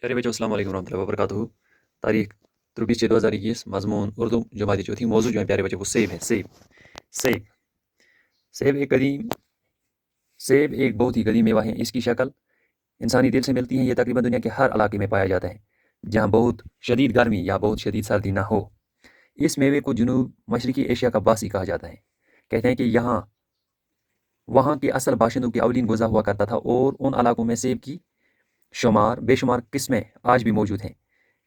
प्यारे बच्चों अस्सलाम वालेकुम रहमतुल्लाहि व बरकातुहू। तारीख 23/6/2021 मजमून उर्दू जमाती चौथी। मौजूद जो है प्यारे बच्चों वो सेब है। सेब सेब एक कदीम सेब एक बहुत ही कदीम मेवा है। इसकी शक्ल इंसानी दिल से मिलती है। ये तकरीबन दुनिया के हर इलाके में पाया जाता है जहाँ बहुत शदीद गर्मी या बहुत शदीद सर्दी ना हो। इस मेवे को जनूब मशरकी एशिया का बासी कहा जाता है। कहते हैं कि यहाँ वहाँ के असल बाशिंदों की अवलिन गुज़ा हुआ करता था और उन इलाकों में सेब की शुमार बेशुमार किस्में आज भी मौजूद हैं।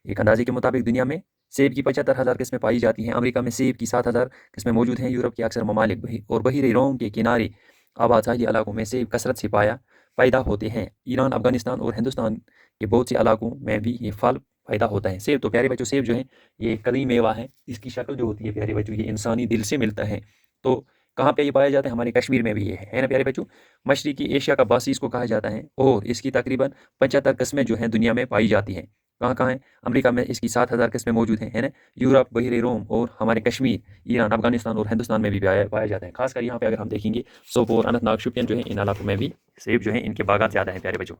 एक अंदाजे के मुताबिक दुनिया में सेब की 75,000 किस्में पाई जाती हैं। अमेरिका में सेब की 7,000 किस्में मौजूद हैं। यूरोप के अक्सर ममालिक और बहीरे रोम के किनारे आबाद साहिली इलाकों में सेब कसरत से पैदा होते हैं। ईरान, अफगानिस्तान और हिंदुस्तान के बहुत से इलाकों में भी ये फल पैदा होता है। सेब तो प्यारे बच्चों सेब जो है ये एक कदीम मेवा है। इसकी शक्ल जो होती है प्यारे बच्चों ये इंसानी दिल से मिलता है। तो कहाँ पे ये पाया जाता है? हमारे कश्मीर में भी ये है ना प्यारे बच्चों। मशरकी एशिया का बासी इसको कहा जाता है और इसकी तकरीबन 75 किस्में जो हैं दुनिया में पाई जाती हैं। कहाँ कहाँ है? अमेरिका में इसकी 7,000 किस्में मौजूद हैं, है ना। यूरोप, बहीरे रोम और हमारे कश्मीर, ईरान, अफगानिस्तान और हिंदुस्तान में भी पाया जाता है। खासकर यहाँ पे अगर हम देखेंगे सोपोर, अनंतनाग, शुपियन जो है इन इलाकों में भी सेब जो है इनके बागात ज़्यादा हैं प्यारे बच्चों।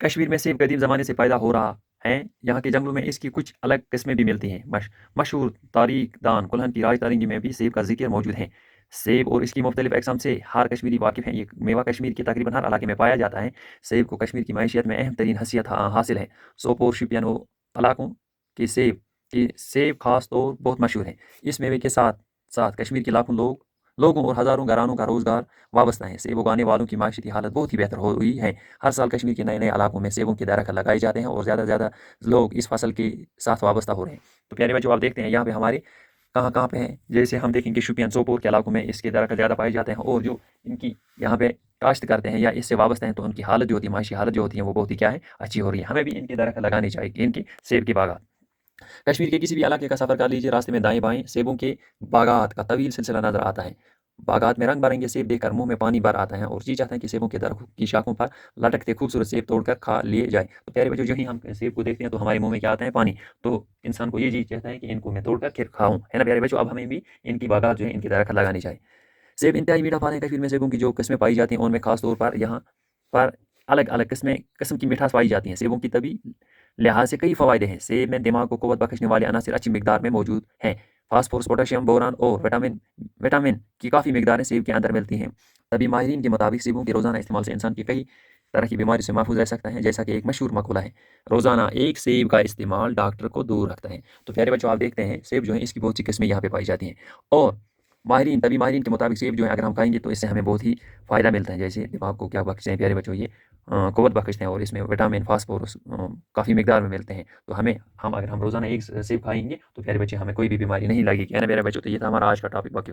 कश्मीर में सेब कदीम ज़माने से पैदा हो रहा है। यहाँ के जंगलों में इसकी कुछ अलग किस्में भी मिलती हैं। मशहूर तारीख दान कुल्हन की राज तारीखी में भी सेब का जिक्र मौजूद है। सेब और इसकी मुख्तलिफ अक़साम से हर कश्मीरी वाकिफ़ हैं। ये मेवा कश्मीर के तकरीबन हर इलाके में पाया जाता है। सेब को कश्मीर की मैशियत में अहम तरीन हैसियत हासिल है। सोपोर, शुपियन इलाकों के सेब खास तौर बहुत मशहूर है। इस मेवे के साथ साथ कश्मीर के लाखों लोगों और हज़ारों घरानों का रोज़गार वाबस्ता है। सेब उगाने वालों की माशी हालत बहुत ही बेहतर हुई है। हर साल कश्मीर के नए नए इलाकों में सेबों के दरख्त लगाए जाते हैं और ज़्यादा से ज़्यादा लोग इस फसल के साथ वाबस्ता हो रहे हैं। तो प्यारे बच्चों आप देखते हैं यहाँ पे हमारे कहाँ कहाँ पे हैं। जैसे हम देखेंगे शुपियन, सोपोर के इलाकों में इसके दरख्त ज़्यादा पाए जाते हैं और जो इनकी यहाँ पे काश्त करते हैं या इससे वाबस्ता हैं तो उनकी हालत जो होती है, माशी हालत जो होती है वो बहुत ही क्या है, अच्छी हो रही है। हमें भी इनके दरख्त लगाने चाहिए, इनके सेब के बागात। कश्मीर के किसी भी इलाके का सफ़र कर लीजिए, रास्ते में दाएं बाएं सेबों के बागात का तवील सिलसिला नजर आता है। बागात में रंग बिरंगे सेब देखकर मुंह में पानी भर आता है और जी चाहता है कि सेबों के दरख्त की शाखों पर लटकते खूबसूरत सेब तोड़कर खा लिए जाए। तो प्यारे बच्चों जो ही हम सेब को देखते हैं तो हमारे मुंह में क्या आता है? पानी। तो इंसान को ये जी चाहता है कि इनको मैं तोड़कर फिर खाऊं, है ना प्यारे बच्चों। अब हमें भी इनकी बागात जो है इनकी दरख्त लगानी चाहिए। सेब इंतहाई मीठा फल है। कश्मीर में सेबों की जो किस्में पाई जाती हैं उनमें खास तौर पर यहाँ पर अलग अलग किस्म की मिठास पाई जाती हैं। सेबों की तभी लिहाज से कई फ़वायदे हैं। सेब में दिमाग को क़ुव्वत बख्शने वाले अनासर अच्छी मिकदार में मौजूद हैं। फास्फोरस, पोटेशियम, बोरान और विटामिन की काफ़ी मिकदारें सेब के अंदर मिलती हैं। तभी माहिरीन के मुताबिक सेबों के रोज़ाना इस्तेमाल से इंसान की कई तरह की बीमारी से महफूज रह सकता है। जैसा कि एक मशहूर मकूला है, रोज़ाना एक सेब का इस्तेमाल डॉक्टर को दूर रखता है। तो प्यारे बच्चों आप देखते हैं सेब जो है इसकी बहुत सी किस्में यहाँ पे पाई जाती हैं और माहिरीन के मुताबिक सेब जो है अगर हम खाएंगे तो इससे हमें बहुत ही फ़ायदा मिलता है। जैसे दिमाग को क्या बख्शते हैं प्यारे बच्चों, ये क़ुव्वत बख्शते हैं और इसमें विटामिन, फास्फोरस काफ़ी मिकदार में मिलते हैं। तो हम अगर हम रोज़ाना एक सेब खाएंगे तो प्यारे बच्चे हमें कोई भी बीमारी नहीं लगेगी, है ना प्यारे बच्चों। तो ये था हमारा आज का टॉपिक। बाकी